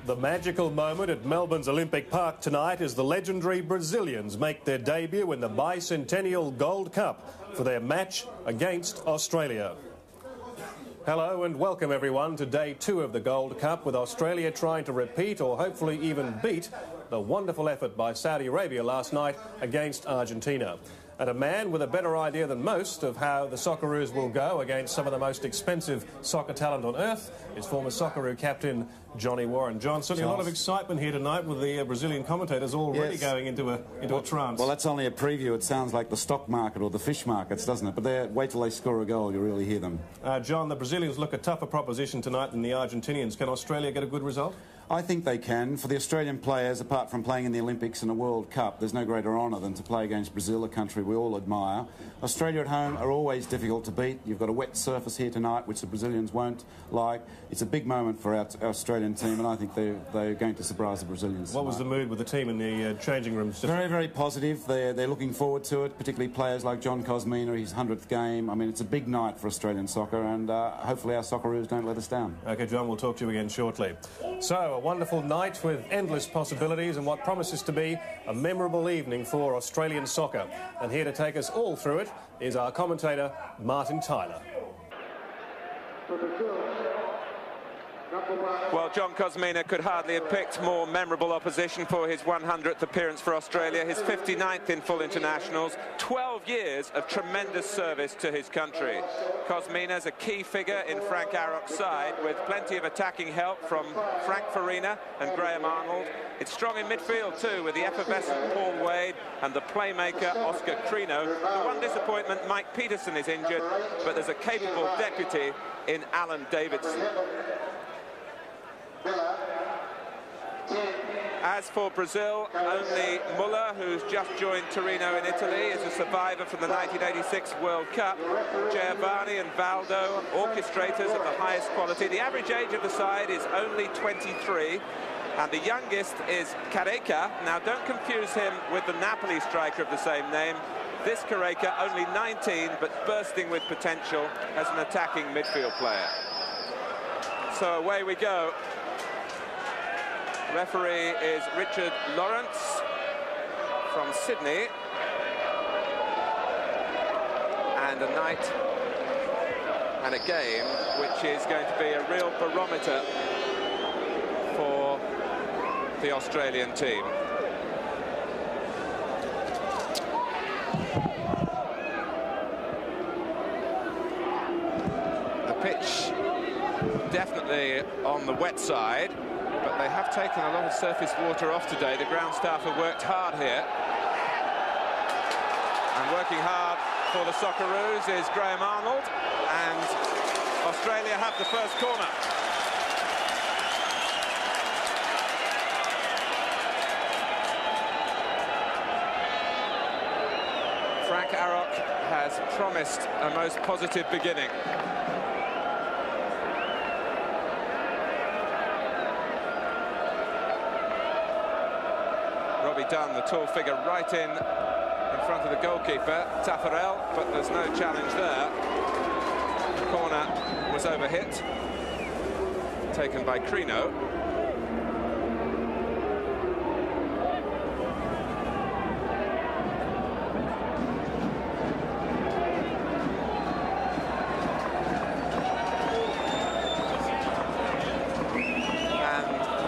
The magical moment at Melbourne's Olympic Park tonight as the legendary Brazilians make their debut in the Bicentennial Gold Cup for their match against Australia. Hello and welcome everyone to day 2 of the Gold Cup, with Australia trying to repeat or hopefully even beat the wonderful effort by Saudi Arabia last night against Argentina. And a man with a better idea than most of how the Socceroos will go against some of the most expensive soccer talent on earth is former Socceroo captain Johnny Warren. John, certainly a lot of excitement here tonight with the Brazilian commentators already going into a trance. Well, that's only a preview. It sounds like the stock market or the fish markets, doesn't it? But wait till they score a goal, you really hear them. John, the Brazilians look a tougher proposition tonight than the Argentinians. Can Australia get a good result? I think they can. For the Australian players, apart from playing in the Olympics and a World Cup, there's no greater honour than to play against Brazil, a country we all admire. Australia at home are always difficult to beat. You've got a wet surface here tonight, which the Brazilians won't like. It's a big moment for our Australian team, and I think they're going to surprise the Brazilians. What was the mood with the team in the changing rooms? Very, very positive. They're looking forward to it, particularly players like John Kosmina, his 100th game. I mean, it's a big night for Australian soccer, and hopefully our Socceroos don't let us down. OK, John, we'll talk to you again shortly. So, a wonderful night with endless possibilities and what promises to be a memorable evening for Australian soccer. And here to take us all through it is our commentator, Martin Tyler. Well, John Kosmina could hardly have picked more memorable opposition for his 100th appearance for Australia, his 59th in full internationals, 12 years of tremendous service to his country. Kosmina's a key figure in Frank Arok's side, with plenty of attacking help from Frank Farina and Graham Arnold. It's strong in midfield too, with the effervescent Paul Wade and the playmaker Oscar Crino. The one disappointment, Mike Peterson, is injured, but there's a capable deputy in Alan Davidson. As for Brazil, only Muller, who's just joined Torino in Italy, is a survivor from the 1986 World Cup. Giovanni and Valdo, orchestrators of the highest quality. The average age of the side is only 23, and the youngest is Careca. Now, don't confuse him with the Napoli striker of the same name. This Careca, only 19, but bursting with potential as an attacking midfield player. So away we go. Referee is Richard Lawrence from Sydney. And a night and a game which is going to be a real barometer for the Australian team. The pitch definitely on the wet side, but they have taken a lot of surface water off today. The ground staff have worked hard here. And working hard for the Socceroos is Graham Arnold, and Australia have the first corner. Frank Arok has promised a most positive beginning. Dunn, the tall figure, right in front of the goalkeeper, Taffarel, but there's no challenge there. The corner was overhit, taken by Crino.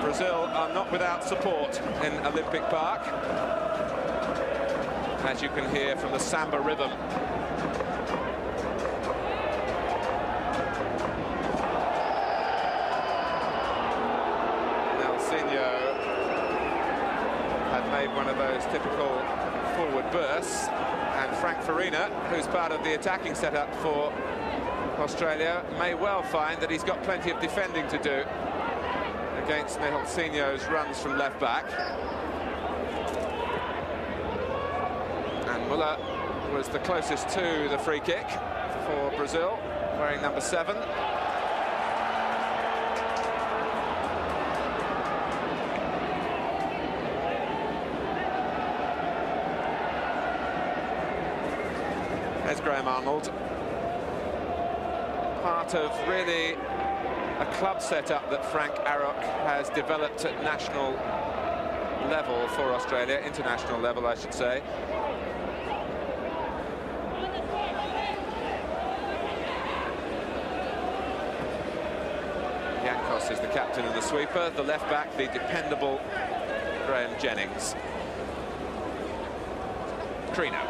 Brazil are not without support in Olympic Park, as you can hear from the samba rhythm. Nelsinho had made one of those typical forward bursts, and Frank Farina, who's part of the attacking setup for Australia, may well find that he's got plenty of defending to do against Nelsinho's runs from left back. And Muller was the closest to the free kick for Brazil, wearing number 7. There's Graham Arnold. Part of really a club setup that Frank Arok has developed at national level for Australia, international level, I should say. Yankos is the captain and the sweeper. The left back, the dependable Graham Jennings. Crino.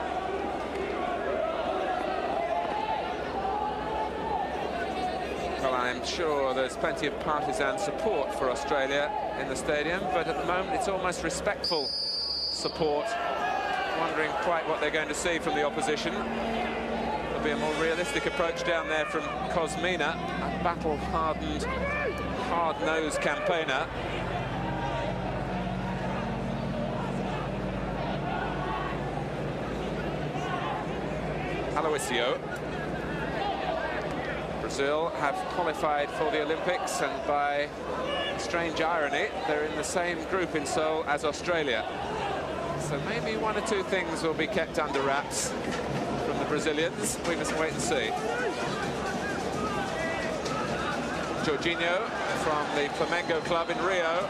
Well, I'm sure there's plenty of partisan support for Australia in the stadium, but at the moment it's almost respectful support, wondering quite what they're going to see from the opposition. There'll be a more realistic approach down there from Kosmina, a battle-hardened, hard-nosed campaigner. Aloisio. Brazil have qualified for the Olympics, and by strange irony, they're in the same group in Seoul as Australia. So maybe one or two things will be kept under wraps from the Brazilians. We must wait and see. Jorginho from the Flamengo club in Rio.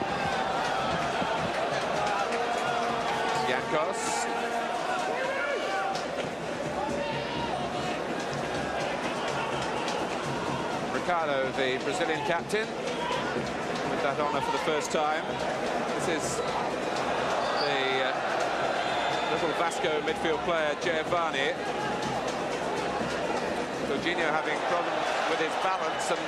Yankos. Ricardo, the Brazilian captain, with that honour for the first time. This is the little Vasco midfield player, Giovanni. Jorginho having problems with his balance, and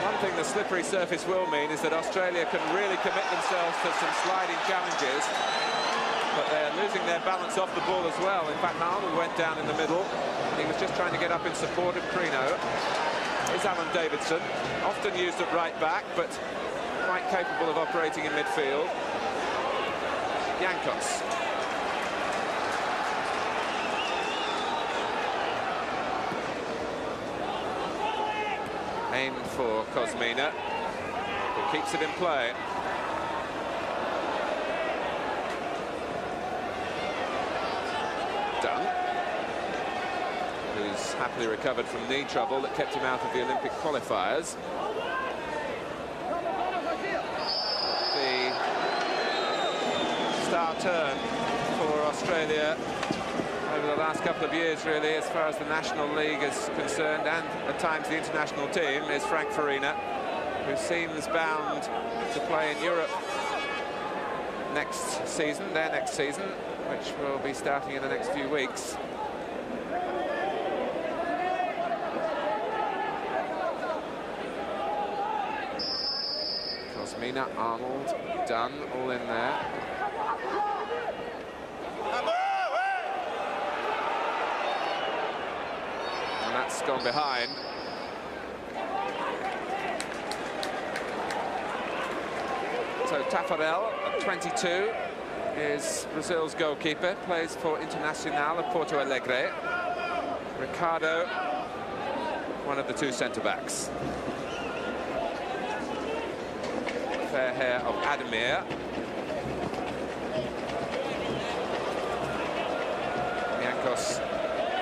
one thing the slippery surface will mean is that Australia can really commit themselves to some sliding challenges, but they're losing their balance off the ball as well. In fact, Arnold went down in the middle. He was just trying to get up in support of Crino. Is Alan Davidson, often used at right back, but quite capable of operating in midfield. Yankos. Aim for Kosmina, who keeps it in play. Dunn, who's happily recovered from knee trouble that kept him out of the Olympic qualifiers. The star turn for Australia over the last couple of years, really, as far as the National League is concerned, and at times the international team, is Frank Farina, who seems bound to play in Europe next season, their next season, which will be starting in the next few weeks. Kosmina, Arnold, Dunn, all in there. And that's gone behind. So Tafarel, at 22, is Brazil's goalkeeper, plays for Internacional of Porto Alegre. Ricardo, one of the two centre-backs. Fair hair of Ademir. Yankos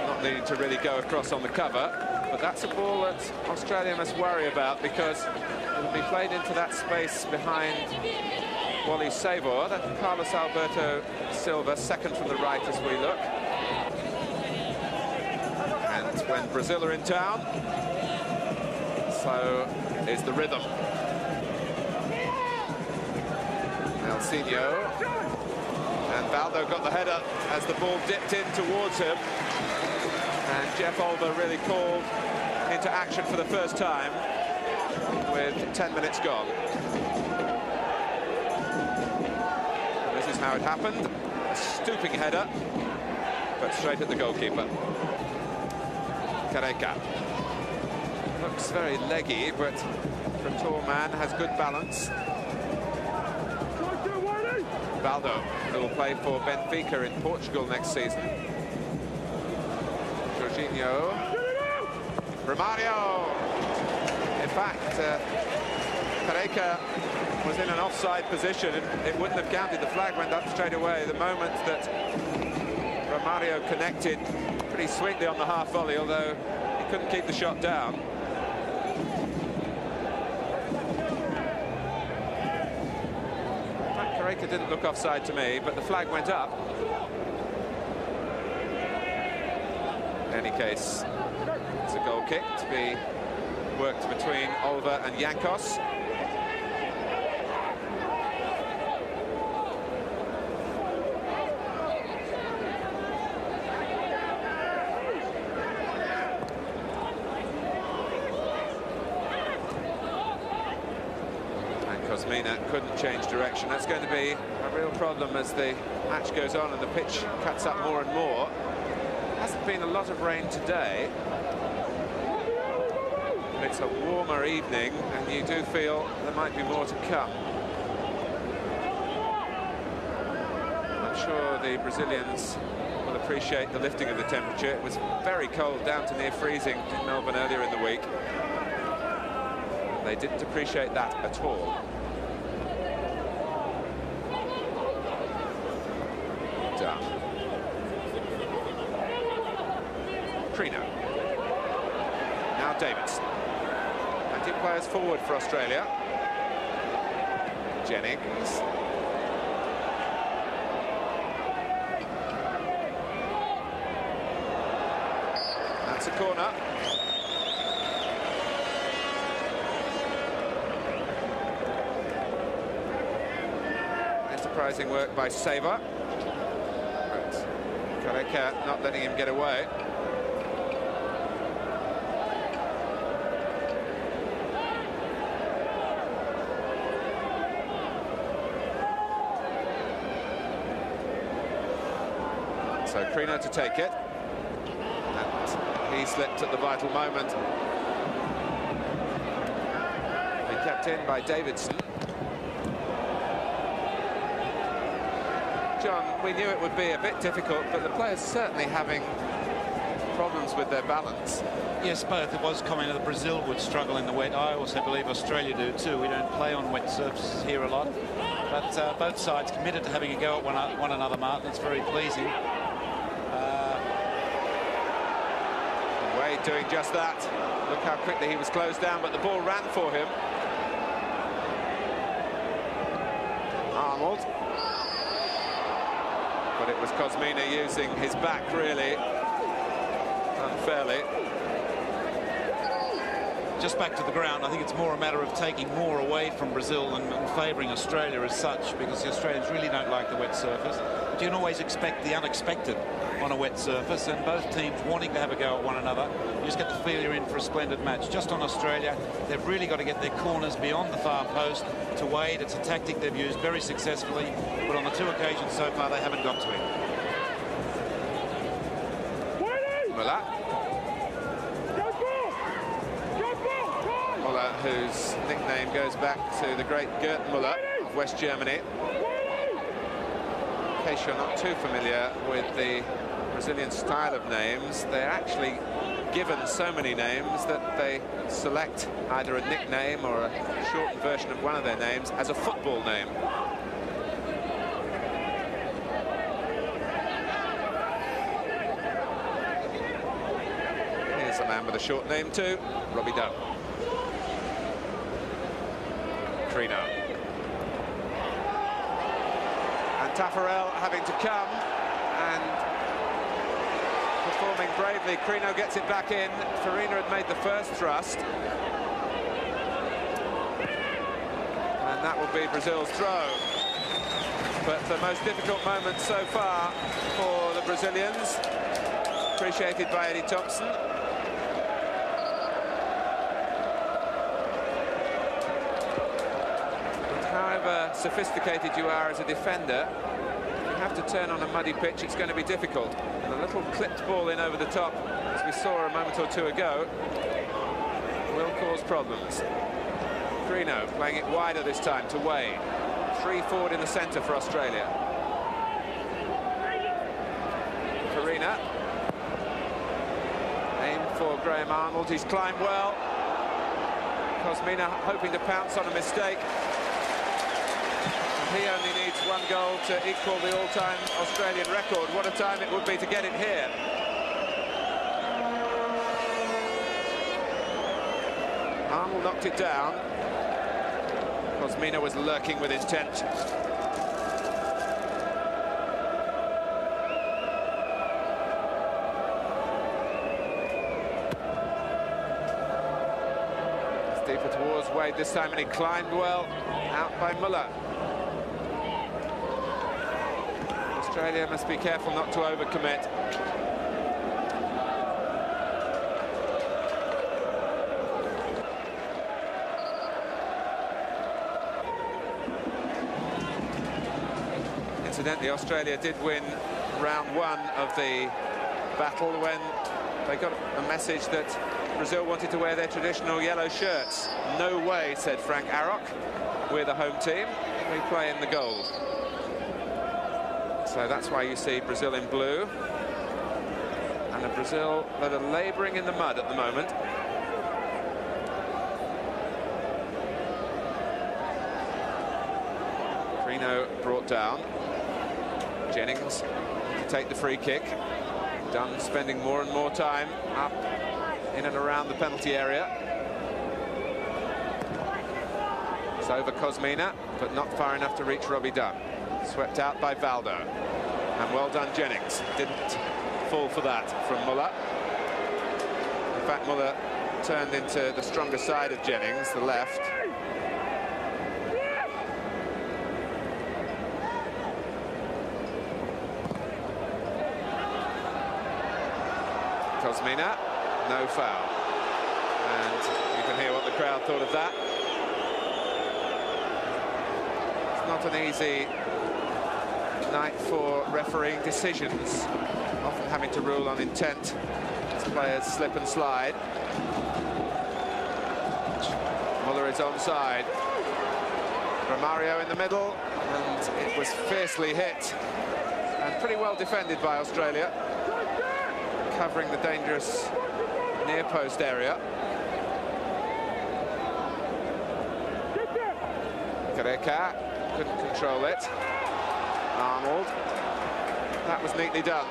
not needing to really go across on the cover, but that's a ball that Australia must worry about, because it'll be played into that space behind Wally Savor. That's Carlos Alberto Silva, second from the right as we look. And when Brazil are in town, so is the rhythm. Nelsinho, and Valdo got the header as the ball dipped in towards him, and Jeff Olver really called into action for the first time with 10 minutes gone. And this is how it happened. A stooping header, but straight at the goalkeeper. Careca. Looks very leggy, but for a tall man, has good balance. Valdo, who will play for Benfica in Portugal next season. Jorginho. Romario. In fact, Careca was in an offside position, and it wouldn't have counted. The flag went up straight away. The moment that Romario connected pretty sweetly on the half volley, although he couldn't keep the shot down. breaker didn't look offside to me, but the flag went up. In any case, it's a goal kick to be worked between Olver and Jankos. Kosmina couldn't change direction. That's going to be a real problem as the match goes on and the pitch cuts up more and more. Hasn't been a lot of rain today. It's a warmer evening and you do feel there might be more to come. I'm sure the Brazilians will appreciate the lifting of the temperature. It was very cold, down to near freezing in Melbourne earlier in the week. They didn't appreciate that at all. Crino. Now Davidson. 20 players forward for Australia. Jennings. That's a corner. Enterprising work by Saver. Kareka not letting him get away. So Crino to take it. And he slipped at the vital moment. He kept in by Davidson. John, we knew it would be a bit difficult, but the players certainly having problems with their balance. Yes, both. It was commented that Brazil would struggle in the wet. I also believe Australia do too. We don't play on wet surfaces here a lot. But both sides committed to having a go at one another, Martin. It's very pleasing. Wade doing just that. Look how quickly he was closed down, but the ball ran for him. Arnold. But it was Kosmina using his back, really, unfairly. Just back to the ground, I think it's more a matter of taking more away from Brazil and favouring Australia as such, because the Australians really don't like the wet surface. But you can always expect the unexpected on a wet surface, and both teams wanting to have a go at one another. You just get the feel you're in for a splendid match. Just on Australia, they've really got to get their corners beyond the far post to Wade. It's a tactic they've used very successfully, but on the two occasions so far, they haven't got to it. Muller. Muller, whose nickname goes back to the great Gerd Muller of West Germany. In case you're not too familiar with the Brazilian style of names, they're actually given so many names that they select either a nickname or a shortened version of one of their names as a football name. Here's a man with a short name too, Robbie Doe. Crino. And Taffarel having to come and performing bravely. Crino gets it back in. Farina had made the first thrust. And that will be Brazil's throw. But the most difficult moment so far for the Brazilians, appreciated by Eddie Thompson. But however sophisticated you are as a defender, you have to turn on a muddy pitch, it's going to be difficult. And a little clipped ball in over the top, as we saw a moment or two ago, will cause problems. Crino playing it wider this time to Wade. 3 forward in the centre for Australia. Farina. Aim for Graham Arnold, he's climbed well. Kosmina hoping to pounce on a mistake. He only needs 1 goal to equal the all-time Australian record. What a time it would be to get it here. Arnold knocked it down. Kosmina was lurking with intent. Deeper towards Wade this time, and he climbed well. Out by Muller. Australia must be careful not to overcommit. Incidentally, Australia did win round one of the battle when they got a message that Brazil wanted to wear their traditional yellow shirts. No way, said Frank Arok. We're the home team. We play in the gold. So that's why you see Brazil in blue. And a Brazil that are labouring in the mud at the moment. Crino brought down. Jennings to take the free kick. Dunn spending more and more time up in and around the penalty area. It's over Kosmina, but not far enough to reach Robbie Dunn. Swept out by Valdo. And well done, Jennings. Didn't fall for that from Muller. In fact, Muller turned into the stronger side of Jennings, the left. Kosmina, no foul. And you can hear what the crowd thought of that. It's not an easy night for refereeing decisions, often having to rule on intent as players slip and slide. Muller is onside. Romario in the middle, and it was fiercely hit and pretty well defended by Australia, covering the dangerous near post area. Careca couldn't control it. Arnold. That was neatly done.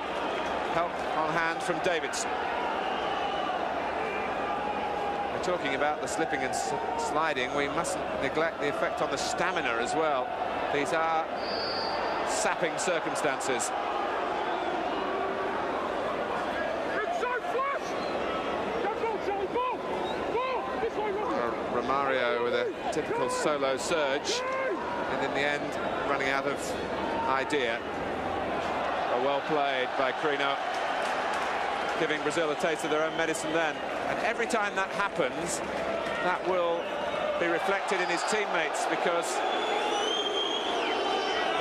Help on hand from Davidson. We're talking about the slipping and sliding. We mustn't neglect the effect on the stamina as well. These are sapping circumstances. Romario with a typical solo surge, and in the end running out of idea. Well played by Crino, giving Brazil a taste of their own medicine then. And every time that happens, that will be reflected in his teammates, because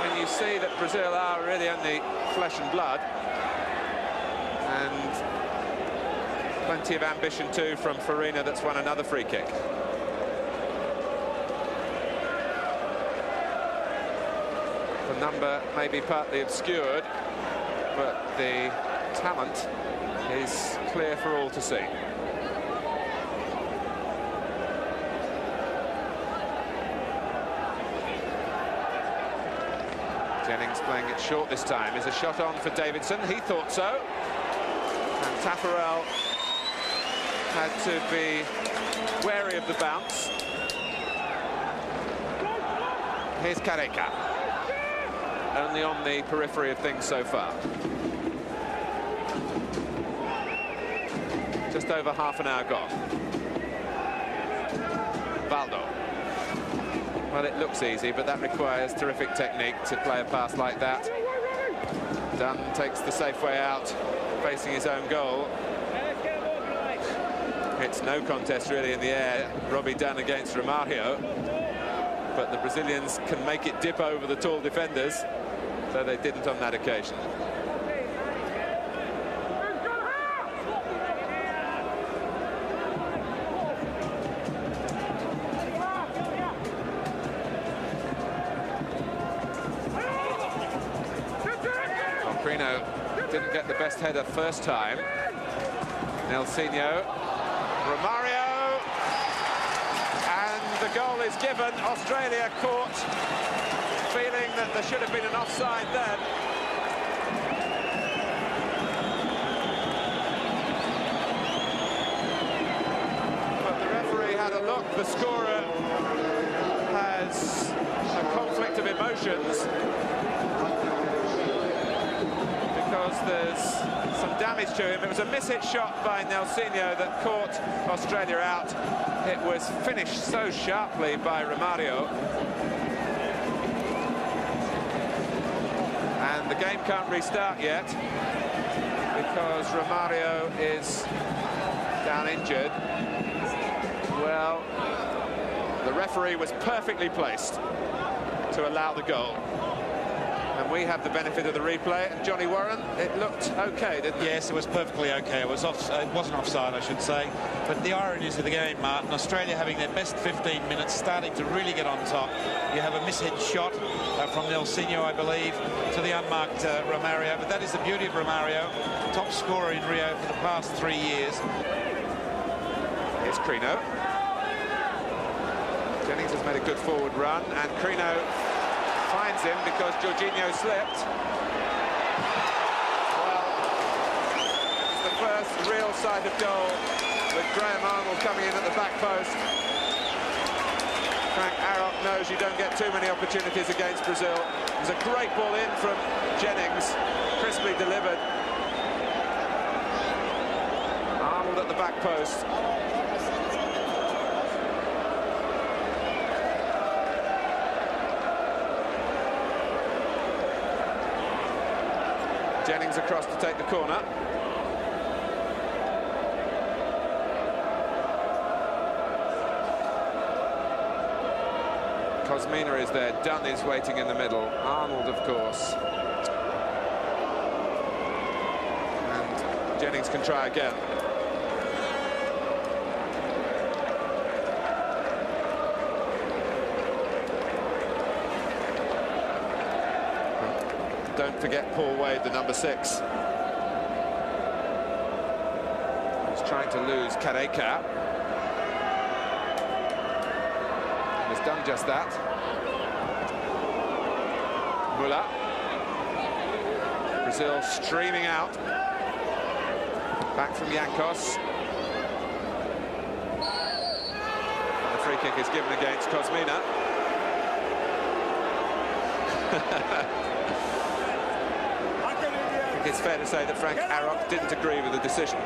when you see that Brazil are really only flesh and blood, and plenty of ambition too from Farina, that's won another free kick. The number may be partly obscured, but the talent is clear for all to see. Jennings playing it short this time. Is a shot on for Davidson? He thought so. And Taffarel had to be wary of the bounce. Here's Careca. Only on the periphery of things so far. Just over half an hour gone. Valdo. Well, it looks easy, but that requires terrific technique to play a pass like that. Dunn takes the safe way out, facing his own goal. It's no contest really in the air. Robbie Dunn against Romario. But the Brazilians can make it dip over the tall defenders, so they didn't on that occasion. Crino didn't get the best header first time. Nelsinho, Romario, and the goal is given. Australia caught, feeling that there should have been an offside then. But the referee had a look. The scorer has a conflict of emotions, because there's some damage to him. It was a miss-hit shot by Nelsinho that caught Australia out. It was finished so sharply by Romario. And the game can't restart yet because Romario is down injured. Well, the referee was perfectly placed to allow the goal. And we have the benefit of the replay. And Johnny Warren, it looked OK, didn't it? Yes, it was perfectly OK. It wasn't offside, I should say. But the ironies of the game, Martin, Australia having their best 15 minutes, starting to really get on top. You have a mishit shot from Nelsinho, I believe, to the unmarked Romario. But that is the beauty of Romario, top scorer in Rio for the past 3 years. Here's Crino. Jennings has made a good forward run, and Crino finds him because Jorginho slipped. Well, it's the first real sight of goal with Graham Arnold coming in at the back post. Frank Arok knows you don't get too many opportunities against Brazil. There's a great ball in from Jennings, crisply delivered. Arnold at the back post. Jennings across to take the corner. Kosmina is there. Dunn is waiting in the middle. Arnold, of course. And Jennings can try again. Don't forget Paul Wade, the number 6. He's trying to lose Kareka. And has done just that. Muller. Brazil streaming out. Back from Yankos. And the free kick is given against Kosmina. I think it's fair to say that Frank Arok didn't agree with the decision.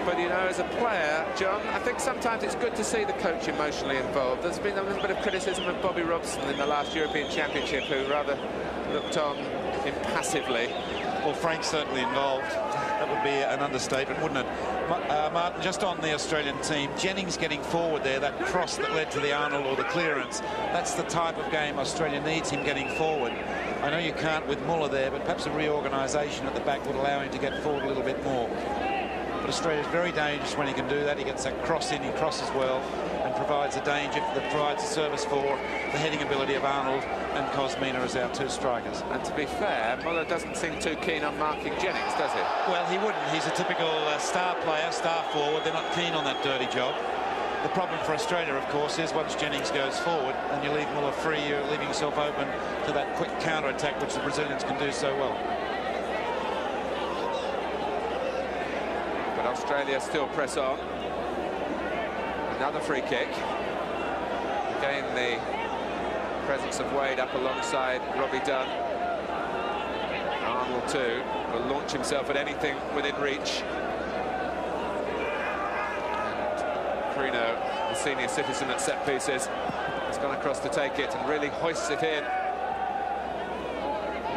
But, you know, as a player, John, I think sometimes it's good to see the coach emotionally involved. There's been a little bit of criticism of Bobby Robson in the last European Championship, who rather looked on impassively. Well, Frank's certainly involved. That would be an understatement, wouldn't it? Martin, just on the Australian team, Jennings getting forward there, that cross that led to the Arnold or the clearance, that's the type of game Australia needs, him getting forward. I know you can't with Muller there, but perhaps a reorganisation at the back would allow him to get forward a little bit more. But Australia's very dangerous when he can do that. He gets that cross in, he crosses well, and provides a danger, that provides a service for the heading ability of Arnold and Kosmina as our two strikers. And to be fair, Muller doesn't seem too keen on marking Jennings, does he? Well, he wouldn't. He's a typical star player, star forward. They're not keen on that dirty job. The problem for Australia, of course, is once Jennings goes forward and you leave Muller free, you're leaving yourself open to that quick counter-attack, which the Brazilians can do so well. But Australia still press on. Another free kick. Again, the presence of Wade up alongside Robbie Dunn. Arnold, too, will launch himself at anything within reach. Crino, the senior citizen at set pieces, has gone across to take it and really hoists it in.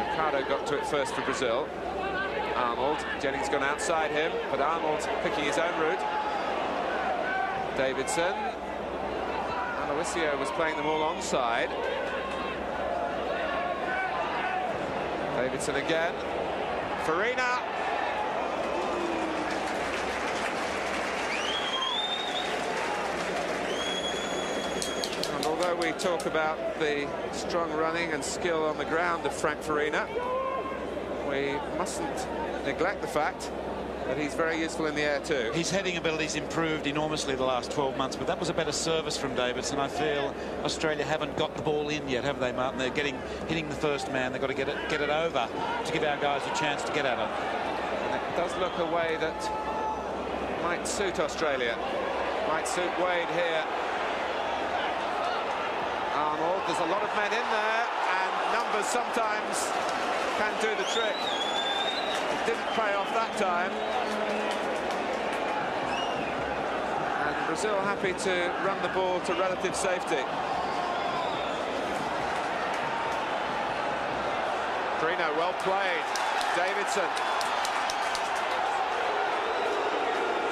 Ricardo got to it first for Brazil. Arnold, Jennings gone outside him, but Arnold picking his own route. Davidson. Aloisio was playing them all onside. Davidson again. Farina. And although we talk about the strong running and skill on the ground of Frank Farina, we mustn't neglect the fact that he's very useful in the air too. His heading ability's improved enormously the last 12 months, but that was a better service from Davidson. I feel Australia haven't got the ball in yet, have they, Martin? They're hitting the first man. They've got to get it over to give our guys a chance to get at it. And it does look a way that might suit Australia. Might suit Wade here. Arnold, there's a lot of men in there, and numbers sometimes can do the trick. It didn't pay off that time. And Brazil happy to run the ball to relative safety. Trino, well played. Davidson.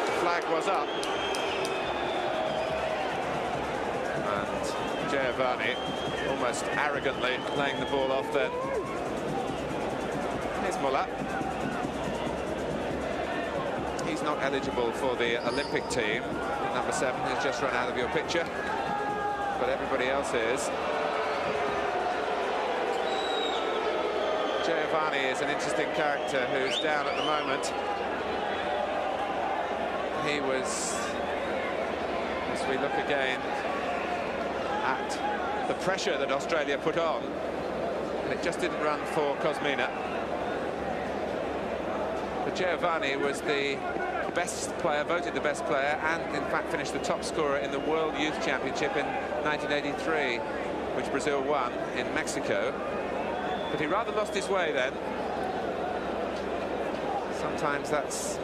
The flag was up. And Giovanni almost arrogantly laying the ball off then. Here's Muller. He's not eligible for the Olympic team. Number 7 has just run out of your picture, but everybody else is. Giovanni is an interesting character who's down at the moment. He was, as we look again at the pressure that Australia put on, and it just didn't run for Kosmina. But Giovanni was the best player, voted the best player, and in fact finished the top scorer in the World Youth Championship in 1983, which Brazil won in Mexico. But he rather lost his way then. Sometimes that's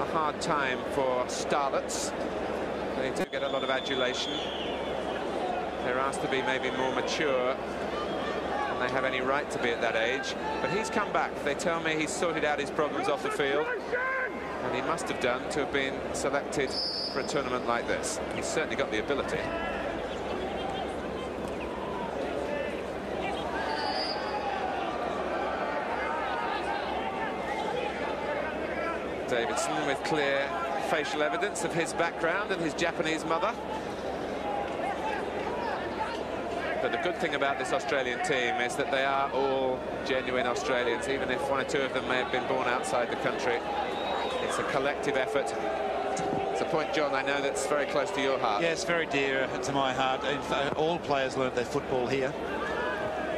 a hard time for starlets. They do get a lot of adulation. They're asked to be maybe more mature than they have any right to be at that age. But he's come back. They tell me he's sorted out his problems off the field. And he must have done to have been selected for a tournament like this. He's certainly got the ability. Davidson with clear facial evidence of his background and his Japanese mother. But the good thing about this Australian team is that they are all genuine Australians, even if one or two of them may have been born outside the country. It's a collective effort. It's a point, John, I know that's very close to your heart. Yes, very dear to my heart. In fact, all players learned their football here.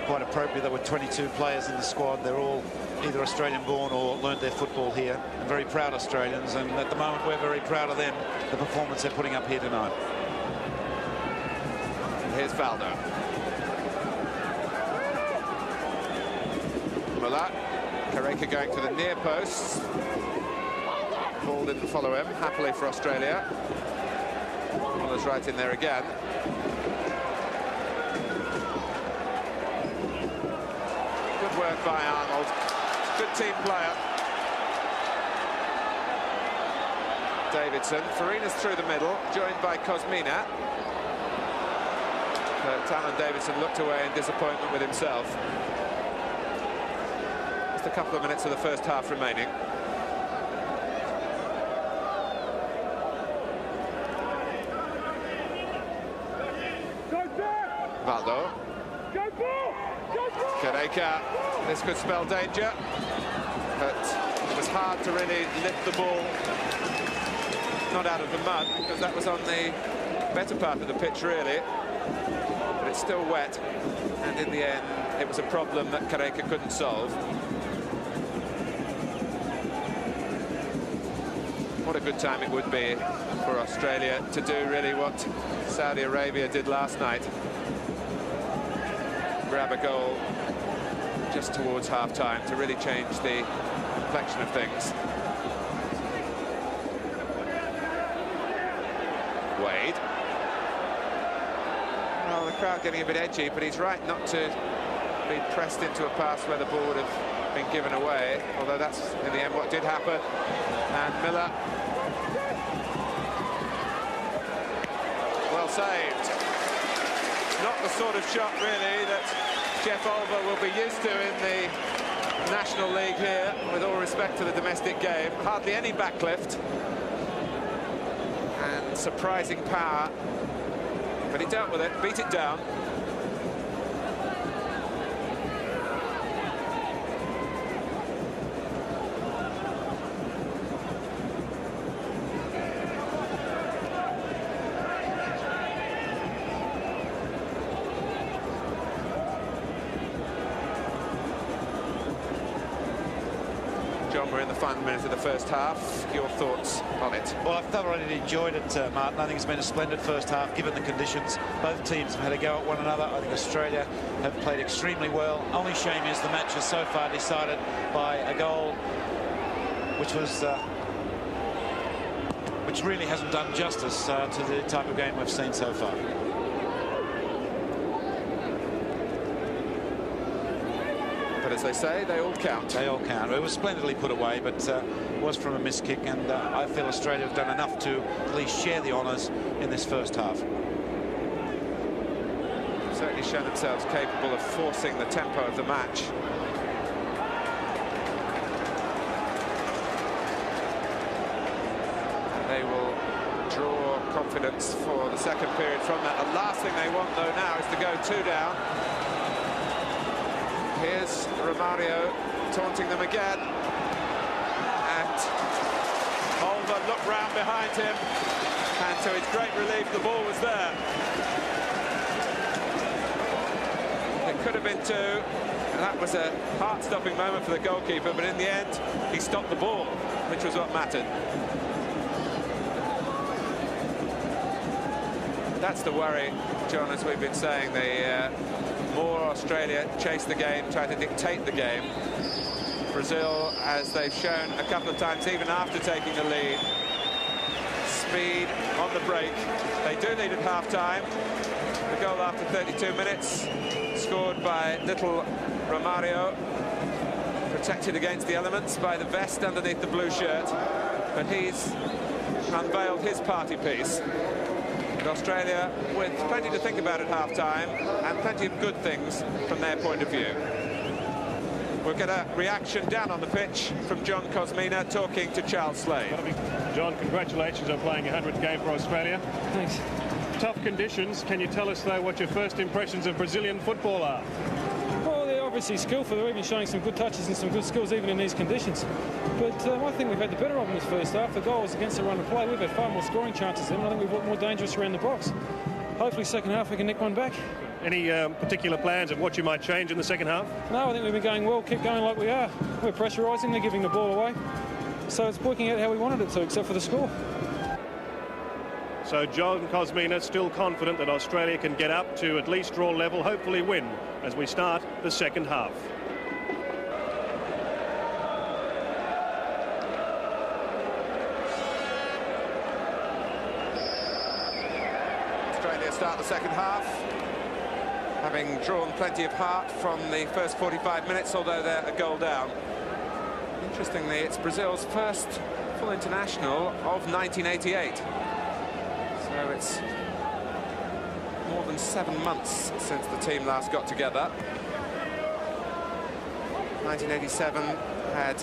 Quite appropriate, there were 22 players in the squad. They're all either Australian-born or learned their football here. And very proud Australians, and at the moment we're very proud of them, the performance they're putting up here tonight. Here's Valdo. Muller. Kareka going to the near posts. Ball didn't follow him, happily for Australia. Muller's right in there again. Good work by Arnold. Good team player. Davidson. Farina's through the middle, joined by Kosmina. But Alan Davidson looked away in disappointment with himself. Just a couple of minutes of the first half remaining. Valdo. Kareka. This could spell danger, but it was hard to really lift the ball, not out of the mud, because that was on the better part of the pitch, really. But it's still wet, and in the end, it was a problem that Kareka couldn't solve. What a good time it would be for Australia to do really what Saudi Arabia did last night. Grab a goal just towards half-time to really change the complexion of things. Wade. Well, the crowd getting a bit edgy, but he's right not to be pressed into a pass where the ball would have been given away, although that's in the end what did happen. And Miller. Well saved. Not the sort of shot, really, that Jeff Olver will be used to in the National League here, with all respect to the domestic game. Hardly any backlift. And surprising power. But he dealt with it, beat it down. John, we're in the final minute of the first half. Your thoughts on it? Well, I've thoroughly enjoyed it, Martin. I think it's been a splendid first half, given the conditions. Both teams have had a go at one another. I think Australia have played extremely well. Only shame is the match is so far decided by a goal which really hasn't done justice to the type of game we've seen so far. But as they say, they all count. They all count. It was splendidly put away, but it was from a missed kick, and I feel Australia have done enough to at least share the honours in this first half. Certainly shown themselves capable of forcing the tempo of the match. And they will draw confidence for the second period from that. The last thing they want, though, now is to go 2 down. Here's Romario taunting them again, and Olver looked round behind him, and to his great relief the ball was there. It could have been 2, and that was a heart-stopping moment for the goalkeeper, but in the end he stopped the ball, which was what mattered. That's the worry, John, as we've been saying. The more Australia chase the game, try to dictate the game. Brazil, as they've shown a couple of times, even after taking the lead, speed on the break. They do lead at half-time. The goal after 32 minutes, scored by little Romario, protected against the elements by the vest underneath the blue shirt, but he's unveiled his party piece. Australia with plenty to think about at half-time and plenty of good things from their point of view. We'll get a reaction down on the pitch from John Kosmina talking to Charles Slade. John, congratulations on playing your 100th game for Australia. Thanks. Tough conditions. Can you tell us, though, what your first impressions of Brazilian football are? Well, they're obviously skillful. They're even showing some good touches and some good skills even in these conditions. But I think we've had the better of them this first half. The goal was against the run of play. We've had far more scoring chances than them. I think we've looked more dangerous around the box. Hopefully second half we can nick one back. Any particular plans of what you might change in the second half? No, I think we've been going well. Keep going like we are. We're pressurising. They're giving the ball away. So it's working out how we wanted it to, except for the score. So John Kosmina still confident that Australia can get up to at least draw level, hopefully win, as we start the second half. Australia start the second half, having drawn plenty of heart from the first 45 minutes, although they're a goal down. Interestingly, it's Brazil's first full international of 1988. So it's more than 7 months since the team last got together. 1987 had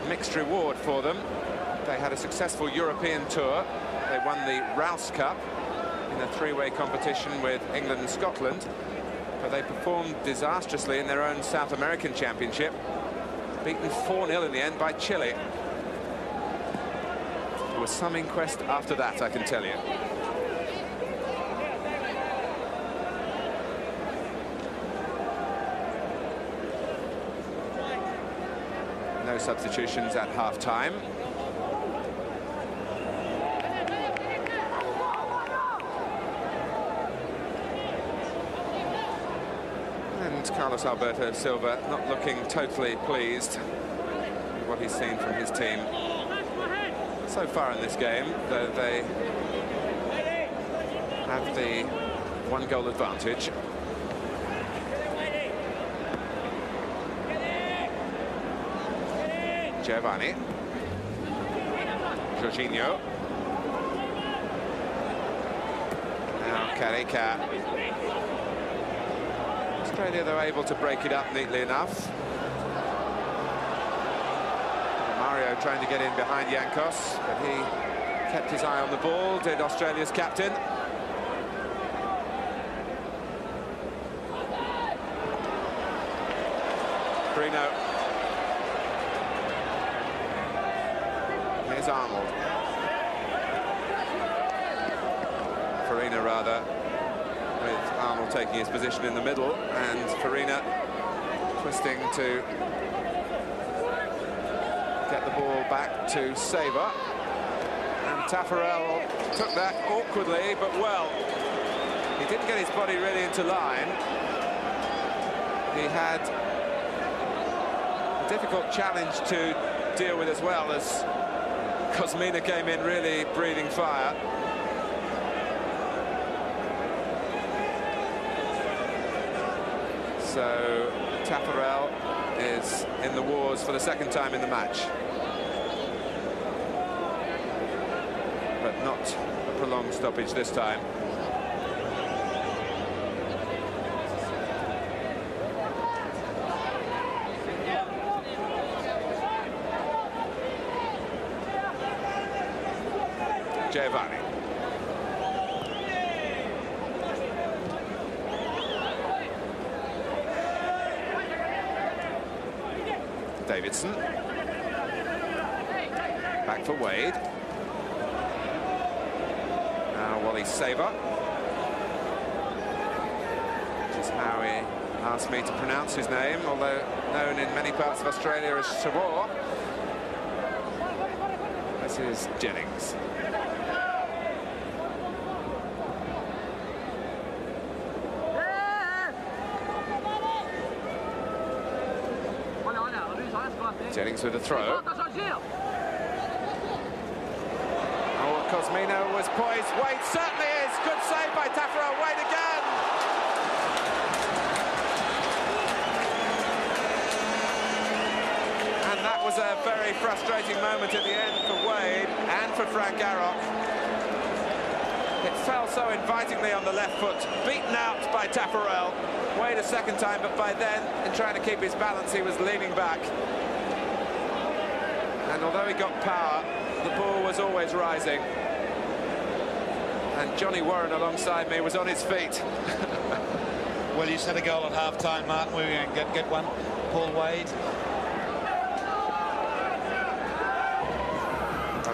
mixed reward for them. They had a successful European tour. They won the Rouse Cup in a three-way competition with England and Scotland, but they performed disastrously in their own South American Championship, beaten 4-0 in the end by Chile. There was some inquest after that, I can tell you. No substitutions at half-time. And Carlos Alberto Silva not looking totally pleased with what he's seen from his team so far in this game, though they have the one-goal advantage. Giovanni. Jorginho. Now Careca. Australia, though, able to break it up neatly enough. Mario trying to get in behind Jankos, but he kept his eye on the ball, did Australia's captain. Bruno. Here's Arnold. Farina, rather, with Arnold taking his position in the middle, and Farina twisting to the ball back to Sabre. And Taffarel took that awkwardly, but well. He didn't get his body really into line. He had a difficult challenge to deal with as well, as Kosmina came in really breathing fire. So Taffarel is in the wars for the second time in the match. But not a prolonged stoppage this time. Giovanni. Davidson. Back for Wade. Now Wally Sabre. Which is how he asked me to pronounce his name, although known in many parts of Australia as Shavor. This is Jennings. Jennings with a throw. Oh, Kosmina was poised. Wade certainly is. Good save by Taffarel. Wade again. And that was a very frustrating moment at the end for Wade and for Frank Garrock. It fell so invitingly on the left foot, beaten out by Taffarel. Wade a second time, but by then, in trying to keep his balance, he was leaning back. And although he got power, the ball was always rising. And Johnny Warren alongside me was on his feet. Well, you set a goal at half-time, Martin. We're going to get one. Paul Wade.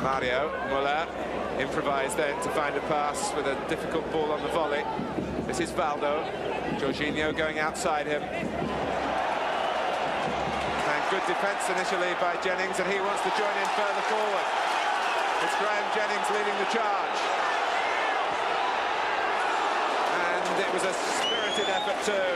Mario Muller improvised then to find a pass with a difficult ball on the volley. This is Valdo. Jorginho going outside him. And good defence initially by Jennings, and he wants to join in further forward. It's Graham Jennings leading the charge. And it was a spirited effort too.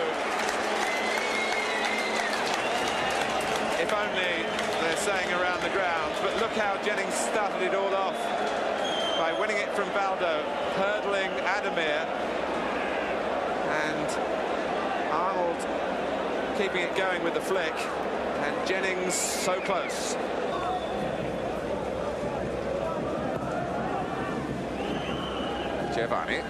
If only, they're saying around the ground, but look how Jennings started it all off by winning it from Valdo, hurdling Ademir, and Arnold keeping it going with the flick, and Jennings so close. Giovanni.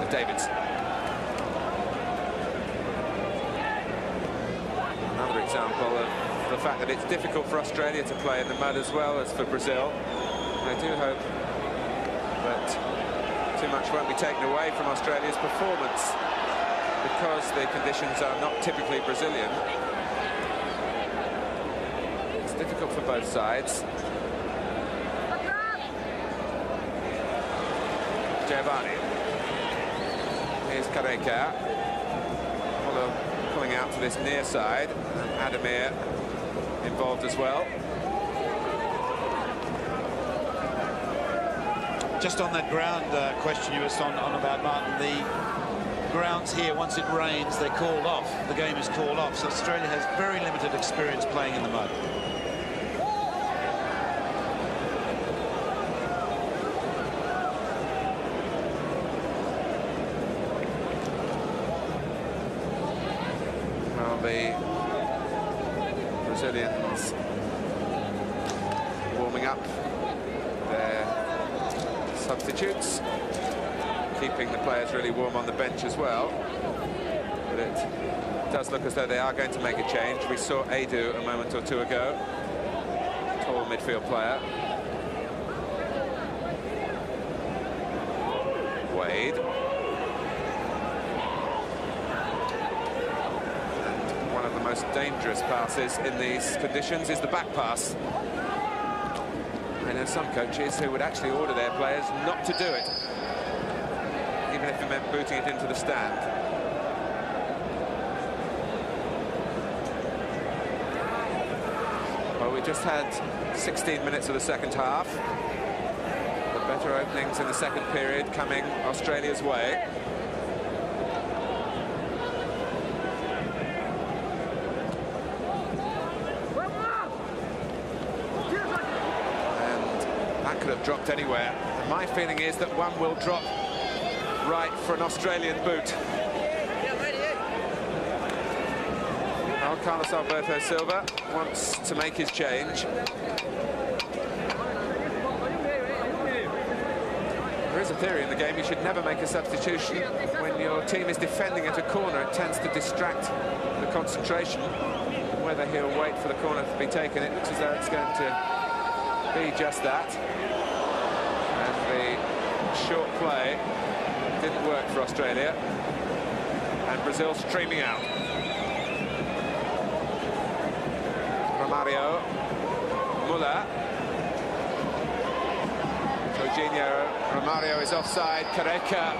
Davidson. Another example of the fact that it's difficult for Australia to play in the mud as well as for Brazil. I do hope that too much won't be taken away from Australia's performance, because the conditions are not typically Brazilian. It's difficult for both sides. Giovanni. Here's Kareka, pulling out to this near side, and Ademir involved as well. Just on that ground question you were on about, Martin, the grounds here, once it rains, they're called off. The game is called off, so Australia has very limited experience playing in the mud. The Brazilians warming up their substitutes, keeping the players really warm on the bench as well. But it does look as though they are going to make a change. We saw Adu a moment or two ago, tall midfield player. Wade. Most dangerous passes in these conditions is the back pass. I know some coaches who would actually order their players not to do it, even if it meant booting it into the stand. Well, we just had 16 minutes of the second half. The better openings in the second period coming Australia's way. Could have dropped anywhere. And my feeling is that one will drop right for an Australian boot. Now Carlos Alberto Silva wants to make his change. There is a theory in the game: you should never make a substitution when your team is defending at a corner. It tends to distract the concentration. Whether he'll wait for the corner to be taken, it looks as though it's going to be just that. The short play didn't work for Australia, and Brazil streaming out. Romario, Muller, Jorginho, Romario is offside. Careca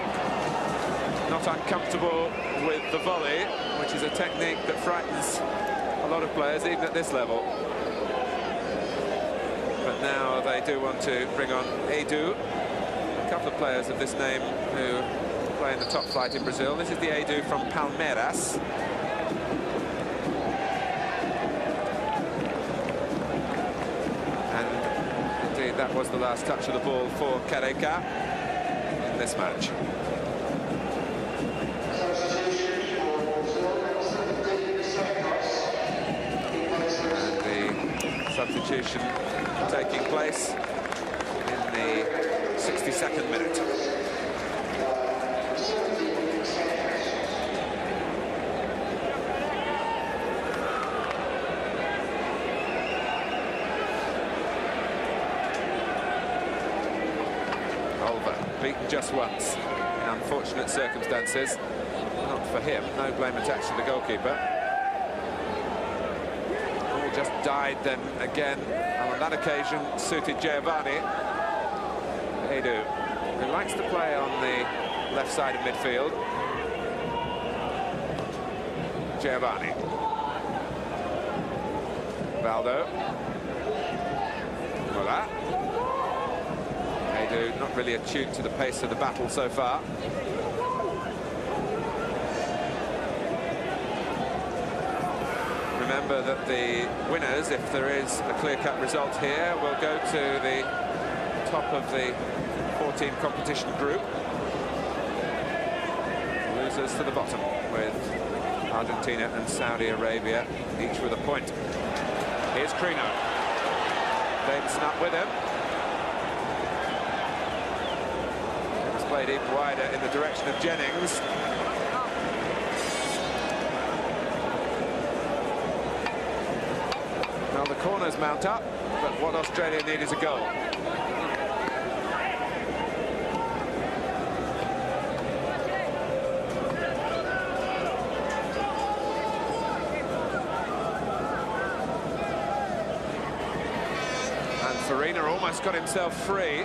not uncomfortable with the volley, which is a technique that frightens a lot of players, even at this level. But now they do want to bring on Edu. A couple of players of this name who play in the top flight in Brazil. This is the Edu from Palmeiras. And indeed, that was the last touch of the ball for Careca in this match. And the substitution taking place in the 62nd minute. Olver beaten just once in unfortunate circumstances. Not for him, no blame attached to the goalkeeper. All just died then again. On that occasion, suited Giovanni. Edu, who likes to play on the left side of midfield. Giovanni. Valdo. Muller. Edu not really attuned to the pace of the battle so far. Remember that the winners, if there is a clear-cut result here, will go to the top of the 14 competition group. Losers to the bottom, with Argentina and Saudi Arabia each with a point. Here's Crino. Davidson up with him. It was played even wider in the direction of Jennings. Well, the corners mount up, but what Australia need is a goal. Farina almost got himself free,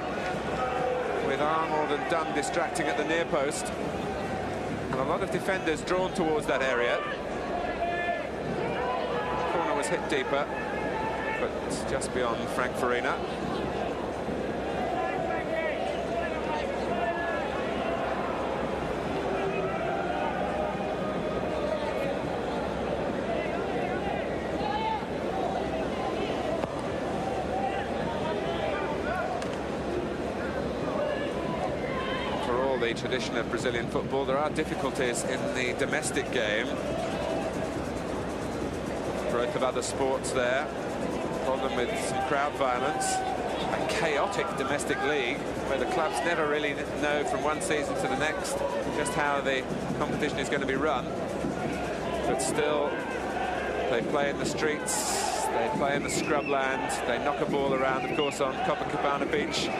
with Arnold and Dunn distracting at the near post, and a lot of defenders drawn towards that area. The corner was hit deeper, but just beyond Frank Farina. The tradition of Brazilian football, there are difficulties in the domestic game. Growth of other sports there, problem with some crowd violence, a chaotic domestic league where the clubs never really know from one season to the next just how the competition is going to be run. But still, they play in the streets, they play in the scrubland, they knock a ball around, of course, on Copacabana Beach.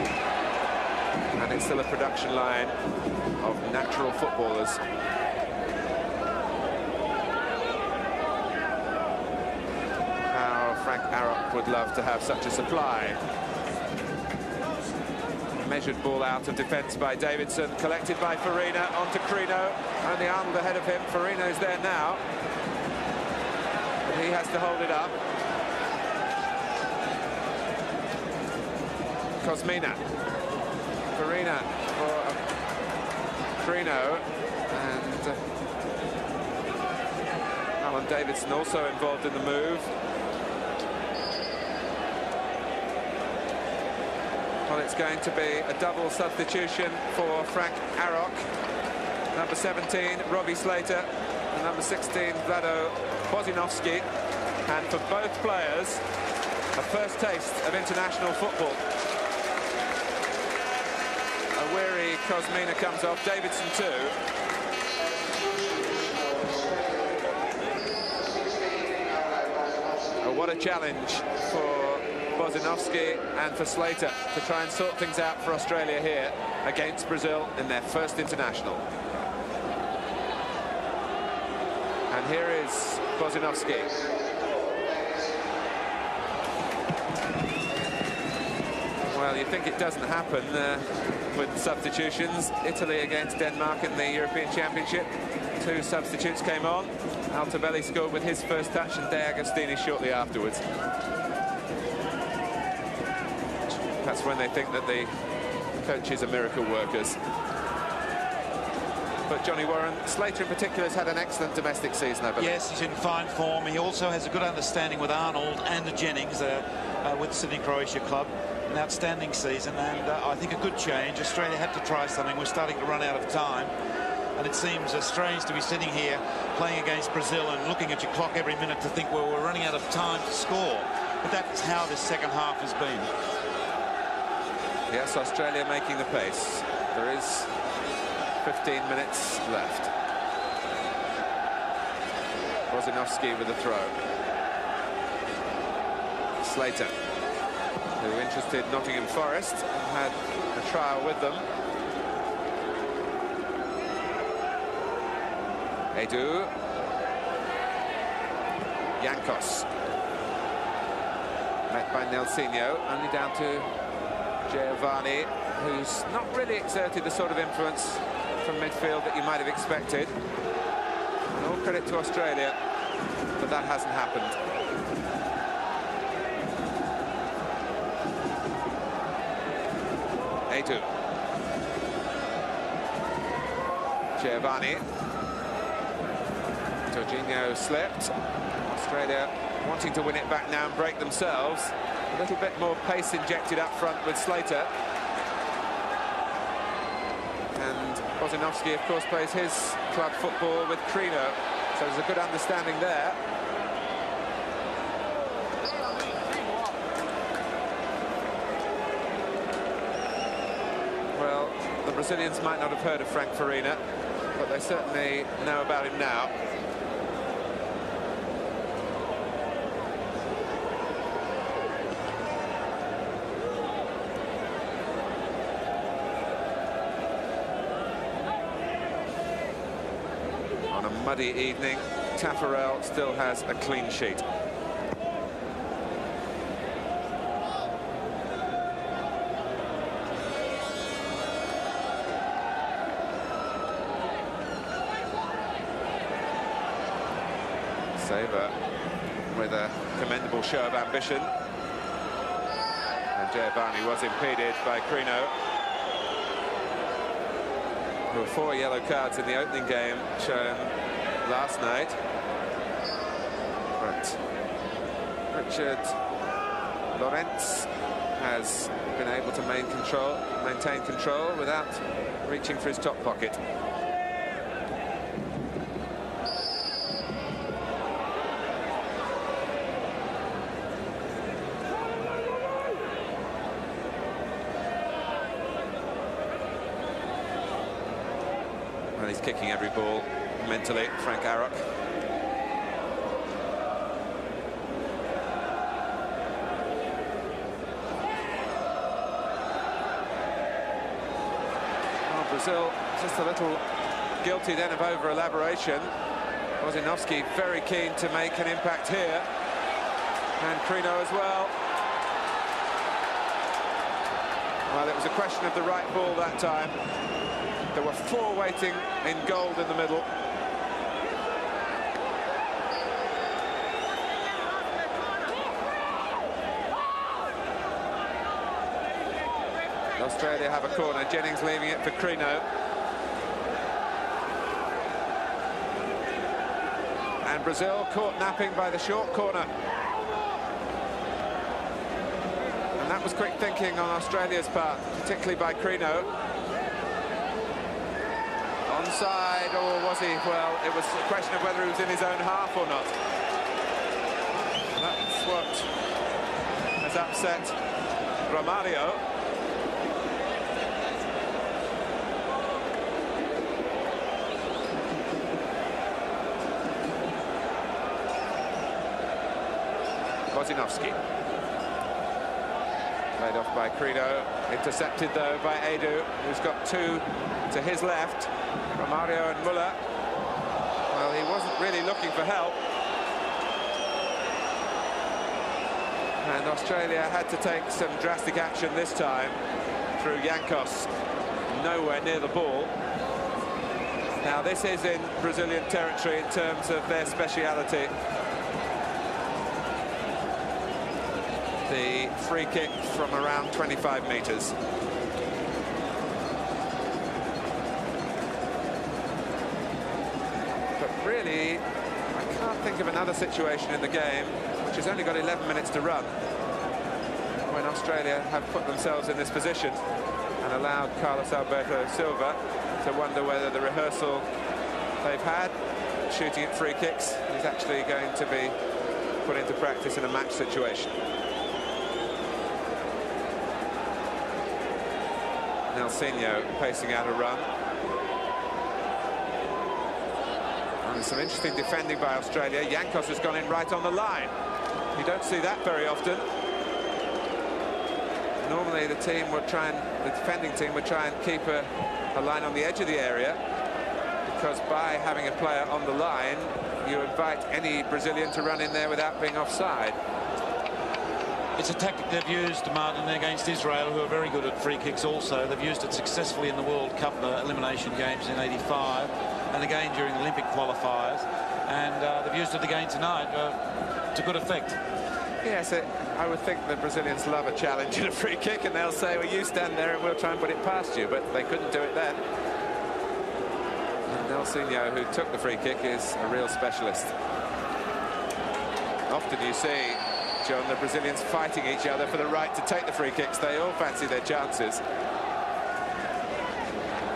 And it's still a production line of natural footballers. How Frank Arup would love to have such a supply. measured ball out of defence by Davidson, collected by Farina, onto Crino, only Arnold ahead of him. Farina's there now, but he has to hold it up. Kosmina, Farina for Crino, and Alan Davidson also involved in the move. Well, it's going to be a double substitution for Frank Arok. Number 17, Robbie Slater, and number 16, Vlado Bozinovski. And for both players, a first taste of international football. A weary Kosmina comes off, Davidson too. Oh, what a challenge for Bozinovski and for Slater to try and sort things out for Australia here against Brazil in their first international. And here is Bozinovski. Well, you think it doesn't happen with substitutions. Italy against Denmark in the European Championship. 2 substitutes came on. Altobelli scored with his first touch and De Agostini shortly afterwards. That's when they think that the coaches are miracle workers. But Johnny Warren, Slater in particular, has had an excellent domestic season, I believe. Yes, he's in fine form. He also has a good understanding with Arnold and Jennings with Sydney Croatia club. An outstanding season, and I think a good change. Australia had to try something. We're starting to run out of time, and it seems strange to be sitting here playing against Brazil and looking at your clock every minute to think, well, we're running out of time to score. But that's how this second half has been. Yes, Australia making the pace. There is 15 minutes left. Bozinovski with a throw. Slater, who interested Nottingham Forest, had a trial with them. Edu. Yankos. Met by Nelsinho, only down to Giovanni, who's not really exerted the sort of influence from midfield that you might have expected. And all credit to Australia, but that hasn't happened. Edu. Giovanni. Jorginho slipped. Australia wanting to win it back now and break themselves. A little bit more pace injected up front with Slater. And Bozinovski, of course, plays his club football with Crino. So there's a good understanding there. Well, the Brazilians might not have heard of Frank Farina, but they certainly know about him now. On a muddy evening, Taffarel still has a clean sheet. Saver with a commendable show of ambition. And Giovanni was impeded by Crino, who were 4 yellow cards in the opening game shown last night. But Richard Lorenz has been able to maintain control without reaching for his top pocket. And he's kicking every ball mentally, Frank Arok. Oh, Brazil just a little guilty then of over-elaboration. Bozinovski very keen to make an impact here. And Crino as well. Well, it was a question of the right ball that time. There were 4 waiting in gold in the middle. Australia have a corner. Jennings leaving it for Crino. And Brazil caught napping by the short corner. And that was quick thinking on Australia's part, particularly by Crino. Onside, or was he? Well, it was a question of whether he was in his own half or not. That's what has upset Romario. Bozinovski. Played off by Crino, intercepted though by Edu, who's got 2 to his left. Romario and Muller. Well, he wasn't really looking for help. And Australia had to take some drastic action this time through Jankos, nowhere near the ball. Now this is in Brazilian territory in terms of their speciality. The free kick from around 25 metres. But really, I can't think of another situation in the game which has only got 11 minutes to run when Australia have put themselves in this position and allowed Carlos Alberto Silva to wonder whether the rehearsal they've had shooting at free kicks is actually going to be put into practice in a match situation. Nelsinho pacing out a run. And some interesting defending by Australia. Jankos has gone in right on the line. You don't see that very often. Normally the defending team would try and keep a line on the edge of the area, because by having a player on the line, you invite any Brazilian to run in there without being offside. It's a tactic they've used, Martin, against Israel, who are very good at free kicks also. They've used it successfully in the World Cup elimination games in '85 and again during Olympic qualifiers. And they've used it again tonight to good effect. Yes, I would think the Brazilians love a challenge in a free kick, and they'll say, well, you stand there and we'll try and put it past you. But they couldn't do it then. And Nelsinho, who took the free kick, is a real specialist. Often you see, John, the Brazilians fighting each other for the right to take the free kicks. They all fancy their chances.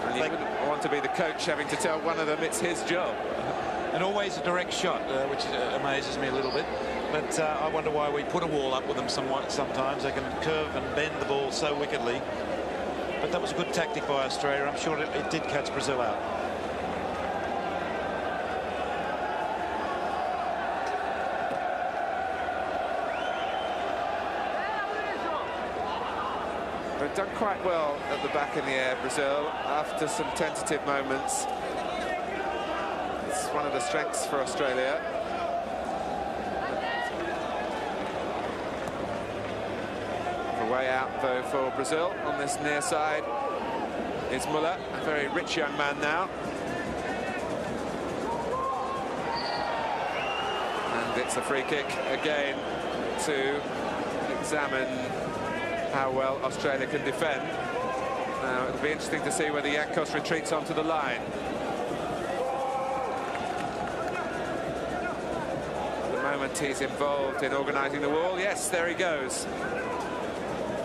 And you wouldn't want to be the coach having to tell one of them it's his job. And always a direct shot, which amazes me a little bit. But I wonder why we put a wall up with them sometimes. They can curve and bend the ball so wickedly. But that was a good tactic by Australia. I'm sure it did catch Brazil out. They've done quite well at the back in the air, Brazil, after some tentative moments. It's one of the strengths for Australia. The way out, though, for Brazil on this near side is Muller, a very rich young man now. And it's a free kick again to examine how well Australia can defend. Now it'll be interesting to see whether Jankos retreats onto the line. At the moment he's involved in organising the wall. Yes, there he goes.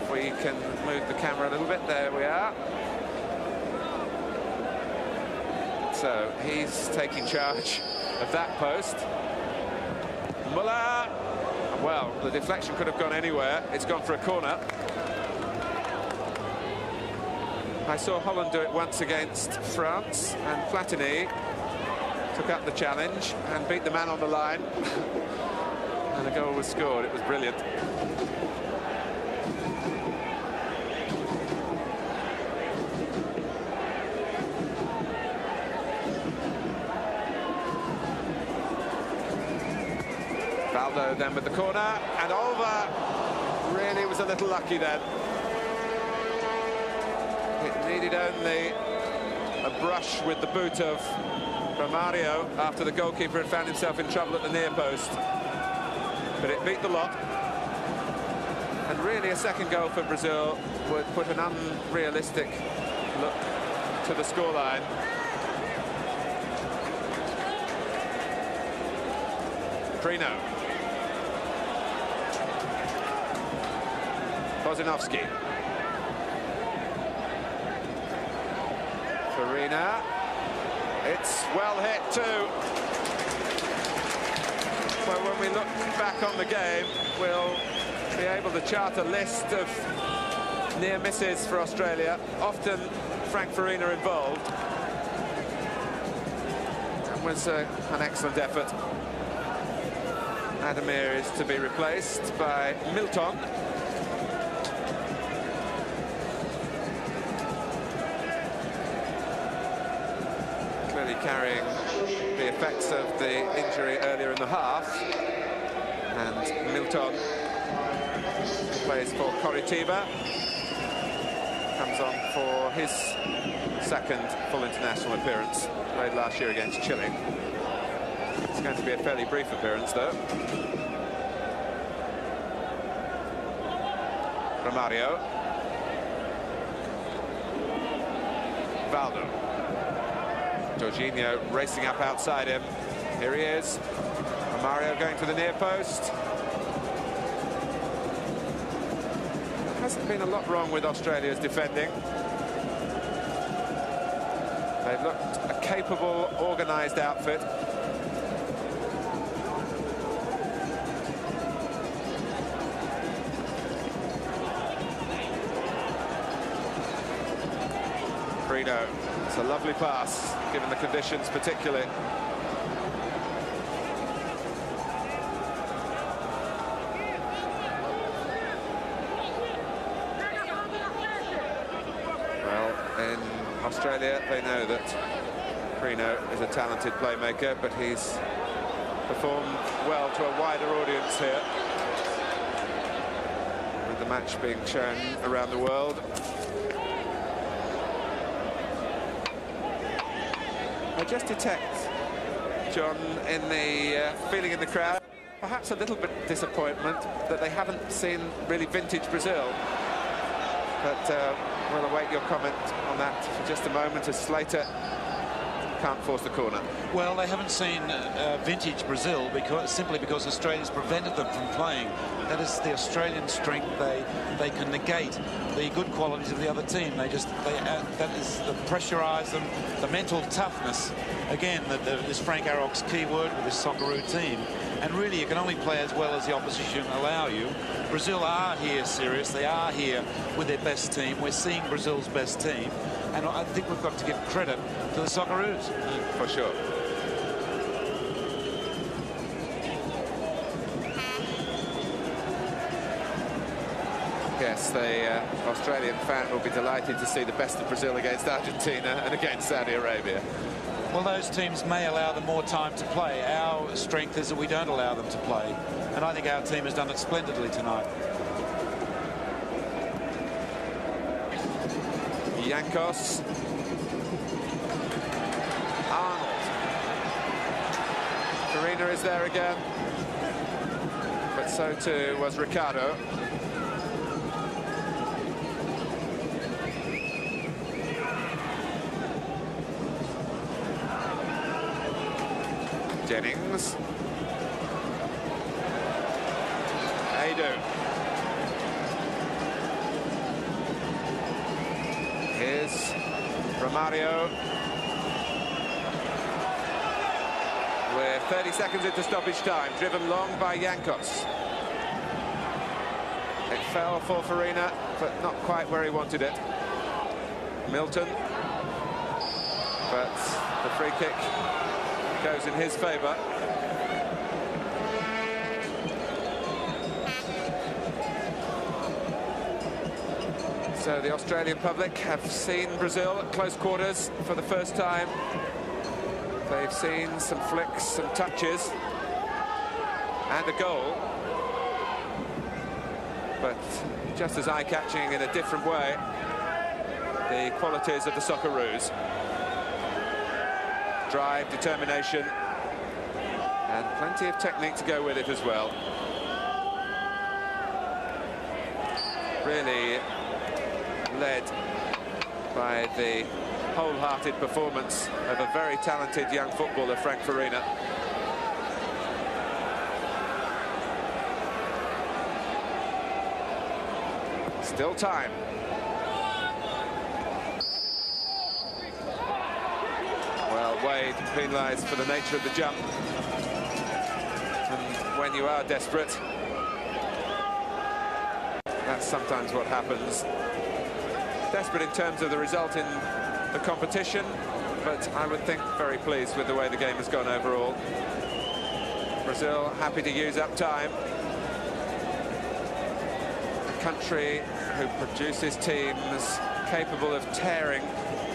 If we can move the camera a little bit, there we are. So he's taking charge of that post. Muller. Well, the deflection could have gone anywhere. It's gone for a corner. I saw Holland do it once against France, and Platini took up the challenge and beat the man on the line. And a goal was scored. It was brilliant. Valdo then with the corner, and Olver really was a little lucky then. needed only a brush with the boot of Romario after the goalkeeper had found himself in trouble at the near post. But it beat the lot. And really a second goal for Brazil would put an unrealistic look to the scoreline. Prino. Bozinovski. Farina. It's well hit too. Well, when we look back on the game, we'll be able to chart a list of near misses for Australia. Often Frank Farina involved. That was an excellent effort. Adamir is to be replaced by Milton. Clearly carrying the effects of the injury earlier in the half. And Milton plays for Coritiba. Comes on for his second full international appearance. Played last year against Chile. It's going to be a fairly brief appearance, though. Romario. Valdo. Jorginho racing up outside him. Here he is. Romario going to the near post. There hasn't been a lot wrong with Australia's defending. They've looked a capable, organised outfit. Prino. It's a lovely pass, given the conditions particularly. Well, in Australia, they know that Prino is a talented playmaker, but he's performed well to a wider audience here, with the match being shown around the world. I just detect, John, in the feeling in the crowd, perhaps a little bit of disappointment that they haven't seen really vintage Brazil. But we'll await your comment on that for just a moment, as Slater can't force the corner. Well, they haven't seen vintage Brazil simply because Australia's prevented them from playing. That is the Australian strength. They can negate the good qualities of the other team. That is the pressurise them, the mental toughness. Again, that is Frank Arok's key word with this Socceroo team. And really, you can only play as well as the opposition allow you. Brazil are here serious. They are here with their best team. We're seeing Brazil's best team. And I think we've got to give credit to the Socceroos. For sure. Yes, the Australian fan will be delighted to see the best of Brazil against Argentina and against Saudi Arabia. Well, those teams may allow them more time to play. Our strength is that we don't allow them to play. And I think our team has done it splendidly tonight. Jankos. Arnold. Farina is there again. But so too was Ricardo. Jennings. Adu. Here's Romario. We're 30 seconds into stoppage time, driven long by Jankos. It fell for Farina, but not quite where he wanted it. Milton. But the free kick goes in his favour. So the Australian public have seen Brazil at close quarters for the first time. They've seen some flicks, some touches, and a goal. But just as eye-catching in a different way. the qualities of the Socceroos. Drive, determination, and plenty of technique to go with it as well. Really led by the wholehearted performance of a very talented young footballer, Frank Farina. Still time. Well, Wade penalised for the nature of the jump. And when you are desperate, that's sometimes what happens. Desperate in terms of the result in the competition, but I would think very pleased with the way the game has gone overall. Brazil happy to use up time. A country who produces teams capable of tearing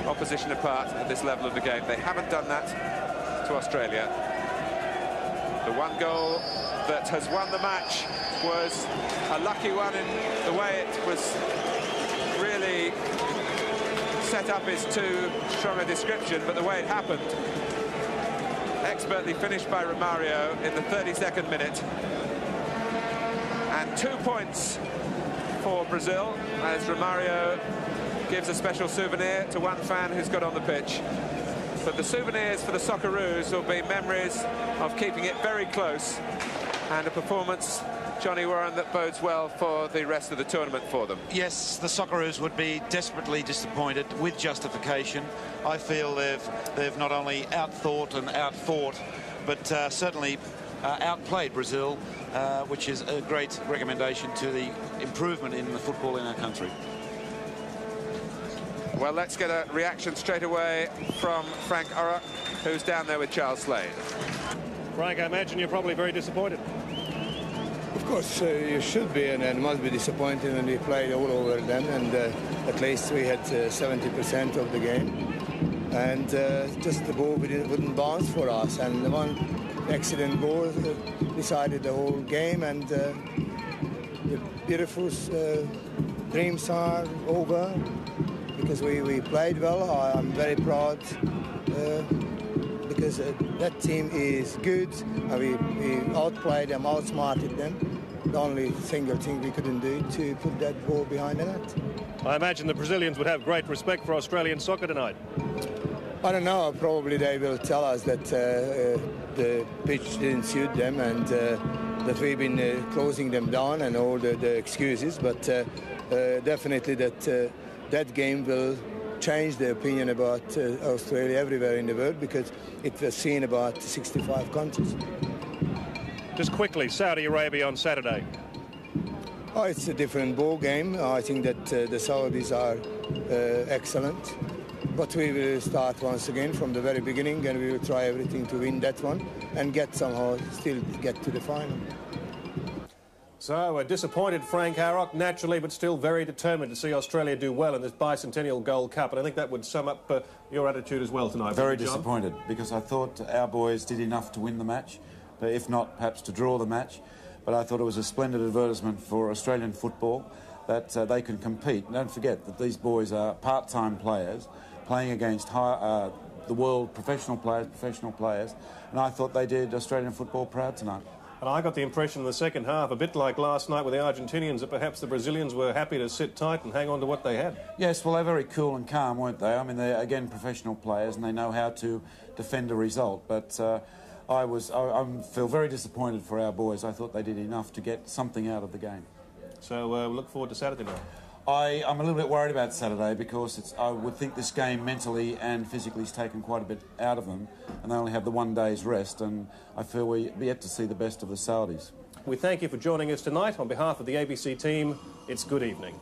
opposition apart at this level of the game. They haven't done that to Australia. The one goal that has won the match was a lucky one in the way it was really set up is too strong a description, but the way it happened, expertly finished by Romario in the 32nd minute. And 2 points for Brazil as Romario gives a special souvenir to one fan who's got on the pitch. But the souvenirs for the Socceroos will be memories of keeping it very close and a performance, Johnny Warren, that bodes well for the rest of the tournament for them. Yes, the Socceroos would be desperately disappointed with justification. I feel they've not only outthought and outfought, but certainly outplayed Brazil, which is a great recommendation to the improvement in the football in our country. Well, let's get a reaction straight away from Frank Orrock, who's down there with Charles Slade. Frank, I imagine you're probably very disappointed. Of course, you should be and must be disappointed when we played all over them, and at least we had 70% of the game, and just the ball wouldn't bounce for us, and the one accident goal decided the whole game, and the beautiful dreams are over because we played well. I'm very proud because that team is good, and we outplayed them, outsmarted them. The only single thing we couldn't do to put that ball behind the net. I imagine the Brazilians would have great respect for Australian soccer tonight. I don't know, probably they will tell us that the pitch didn't suit them, and that we've been closing them down and all the excuses, but definitely that game will change the opinion about Australia everywhere in the world, because it was seen about 65 countries. Just quickly, Saudi Arabia on Saturday. Oh, it's a different ball game. I think that the Saudis are excellent, but we will start once again from the very beginning, and we will try everything to win that one and somehow still get to the final. So a disappointed Frank Orrock, naturally, but still very determined to see Australia do well in this Bicentennial Gold Cup. And I think that would sum up your attitude as well tonight. Very disappointed, because I thought our boys did enough to win the match, but if not, perhaps to draw the match. But I thought it was a splendid advertisement for Australian football, that they can compete. And don't forget that these boys are part-time players playing against the world professional players, and I thought they did Australian football proud tonight. And I got the impression in the second half, a bit like last night with the Argentinians, that perhaps the Brazilians were happy to sit tight and hang on to what they had. Yes, well, they're very cool and calm, weren't they? I mean, they're, again, professional players, and they know how to defend a result. But I feel very disappointed for our boys. I thought they did enough to get something out of the game. So we'll look forward to Saturday night. I'm a little bit worried about Saturday, because I would think this game mentally and physically has taken quite a bit out of them, and they only have the 1 day's rest, and I feel we're yet to see the best of the Saudis. We thank you for joining us tonight. On behalf of the ABC team, it's good evening.